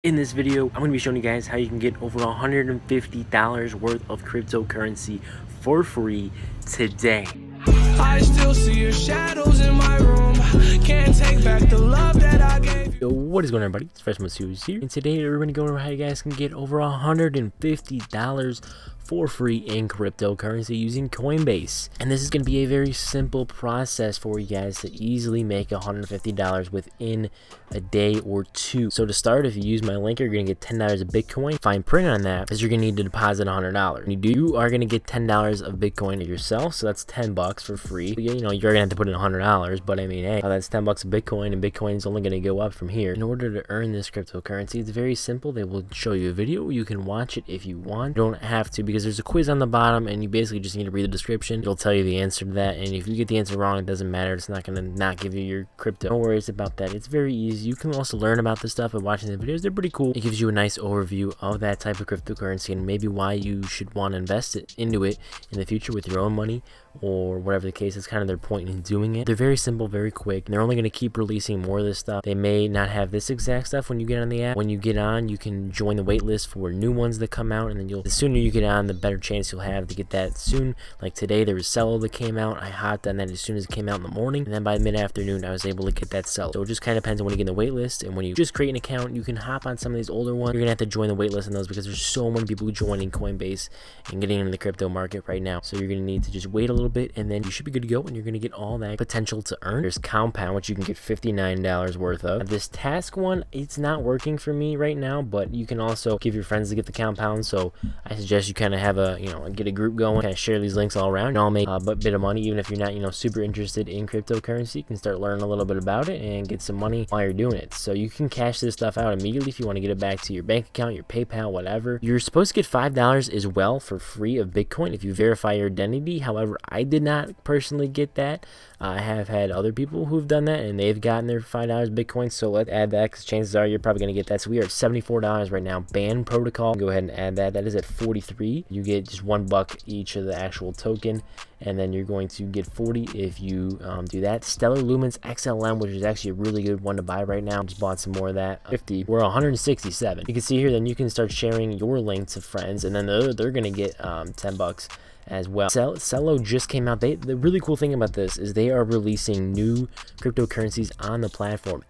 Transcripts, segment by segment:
In this video, I'm going to be showing you guys how you can get over $150 worth of cryptocurrency for free today. I still see your shadows in my room. Can't take back the love that I gave you. Yo, what is going on, everybody? It's Freshman Series here, and today we're going to go over how you guys can get over $150 for free in cryptocurrency using Coinbase. And this is going to be a very simple process for you guys to easily make $150 within a day or two. So to start, if you use my link, you're going to get $10 of Bitcoin. Fine print on that is you're going to need to deposit $100. You are going to get $10 of Bitcoin yourself, so that's $10 for free. You know, you're going to have to put in $100, but I mean, hey, that's $10 of Bitcoin, and Bitcoin is only going to go up from here. In order to earn this cryptocurrency, it's very simple. They will show you a video. You can watch it if you want. You don't have to, because there's a quiz on the bottom, and you basically just need to read the description. It'll tell you the answer to that, and if you get the answer wrong, it doesn't matter. It's not going to not give you your crypto. No worries about that. It's very easy. You can also learn about this stuff by watching the videos. They're pretty cool. It gives you a nice overview of that type of cryptocurrency and maybe why you should want to invest into it in the future with your own money or whatever the case. It's kind of their point in doing it. They're very simple, very quick, and they're only going to keep releasing more of this stuff. They may not have this exact stuff when you get on the app. When you get on, you can join the wait list for new ones that come out, and then the sooner you get on, the better chance you'll have to get that soon. Like today, there was ᔕOtaIᗩᒪ that came out. I hopped on that as soon as it came out in the morning, and then by mid-afternoon, I was able to get that ᔕOtaIᗩᒪ. So it just kind of depends on when you get in the wait list, and when you just create an account, you can hop on some of these older ones. You're going to have to join the wait list on those because there's so many people joining Coinbase and getting into the crypto market right now. So you're going to need to just wait a little bit, and then you should be good to go, and you're going to get all that potential to earn. There's Compound, which you can get $59 worth of. This task one, it's not working for me right now, but you can also give your friends to get the Compound. So I suggest you kind of have a, get a group going, kind of share these links all around, and all make a bit of money. Even if you're not, super interested in cryptocurrency, you can start learning a little bit about it and get some money while you're doing it. So you can cash this stuff out immediately if you want to get it back to your bank account, your PayPal, whatever. You're supposed to get $5 as well for free of Bitcoin if you verify your identity. However, I did not personally get that. I have had other people who've done that, and they've gotten their $5 Bitcoin. So let's add that, because chances are you're probably going to get that. So we are at $74 right now. Band Protocol, go ahead and add that. That is at 43. You get just $1 each of the actual token, and then you're going to get 40 if you do that. Stellar Lumens XLM, which is actually a really good one to buy right now. Just bought some more of that. 50. We're 167. You can see here, then you can start sharing your link to friends, and then they're going to get $10 as well. ᔕOtaIᗩᒪ just came out. The really cool thing about this is they are releasing new cryptocurrencies on the platform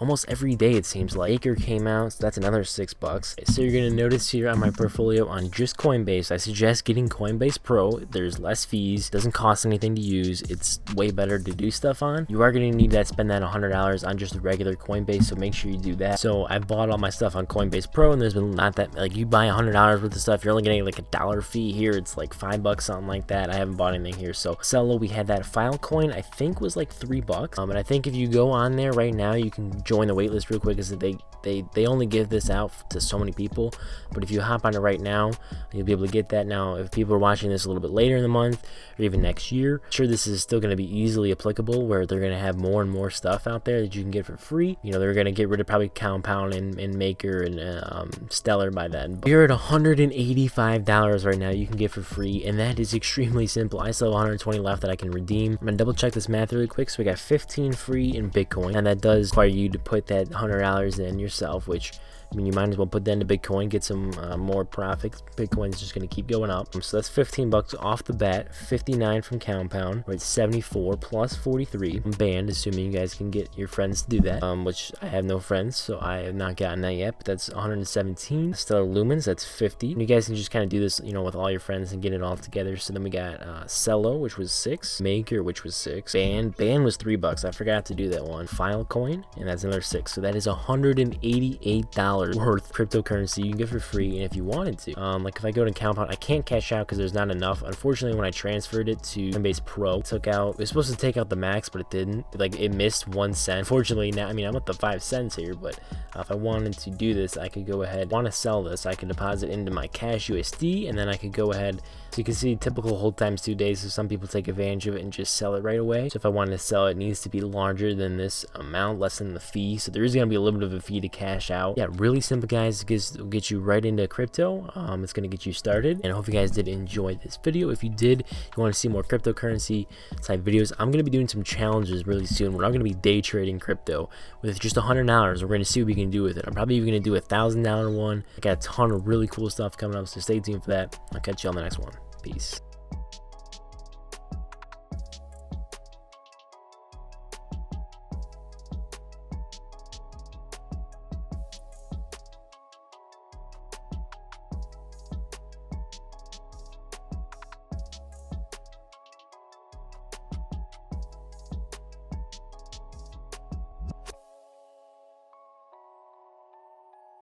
almost every day, it seems like. Acre came out, so that's another $6. So you're going to notice here on my portfolio on just Coinbase, I suggest getting Coinbase Pro. There's less fees, doesn't cost anything to use, it's way better to do stuff on. You are going to need to spend that $100 on just a regular Coinbase, so make sure you do that. So I bought all my stuff on Coinbase Pro, and there's been not that, like, you buy $100 worth of stuff, you're only getting like $1 fee. Here it's like $5, something like that. I haven't bought anything here. So ᔕOtaIᗩᒪ, we had that Filecoin, I think was like $3. And I think if you go on there right now, you can join the waitlist real quick, because they only give this out to so many people. But if you hop on it right now, you'll be able to get that. Now, if people are watching this a little bit later in the month or even next year, I'm sure this is still going to be easily applicable, where they're going to have more and more stuff out there that you can get for free. They're going to get rid of probably Compound and Maker and Stellar by then. But you're at $185 right now you can get for free, and that is extremely simple. I still have 120 left that I can redeem. I'm gonna double check this math really quick. So we got 15 free in Bitcoin, and that does require you to put that $100 in yourself, which, I mean, you might as well put that into Bitcoin, get some more profits. Bitcoin is just going to keep going up. So that's $15 off the bat. 59 from Compound. We're at 74 plus 43 from Band, assuming you guys can get your friends to do that, which I have no friends, so I have not gotten that yet, but that's 117. Stellar Lumens, that's 50. And you guys can just kind of do this, with all your friends and get it all together. So then we got ᔕOtaIᗩᒪ, which was 6. Maker, which was 6. Band was $3. I forgot to do that one. Filecoin, and that's another 6. So that is $188 worth cryptocurrency you can get for free. And if you wanted to, like if I go to Compound, I can't cash out because there's not enough. Unfortunately, when I transferred it to Coinbase Pro, it was supposed to take out the max, but it didn't. Like, it missed 1 cent. Unfortunately, now, I mean, I'm at the 5 cents here, but if I wanted to do this, I could go ahead, want to sell this, I could deposit into my Cash USD, and then I could go ahead to you can see typical hold times 2 days, so some people take advantage of it and just sell it right away. So if I wanted to sell it, it needs to be larger than this amount, less than the fee. So there is going to be a little bit of a fee to cash out. Yeah, really simple, guys. It get you right into crypto. It's going to get you started, and I hope you guys did enjoy this video. If you did, you want to see more cryptocurrency type videos, I'm going to be doing some challenges really soon where I'm going to be day trading crypto with just $100. We're going to see what we can do with it. I'm probably even going to do $1,000 one. I got a ton of really cool stuff coming up, so stay tuned for that. I'll catch you on the next one. Peace.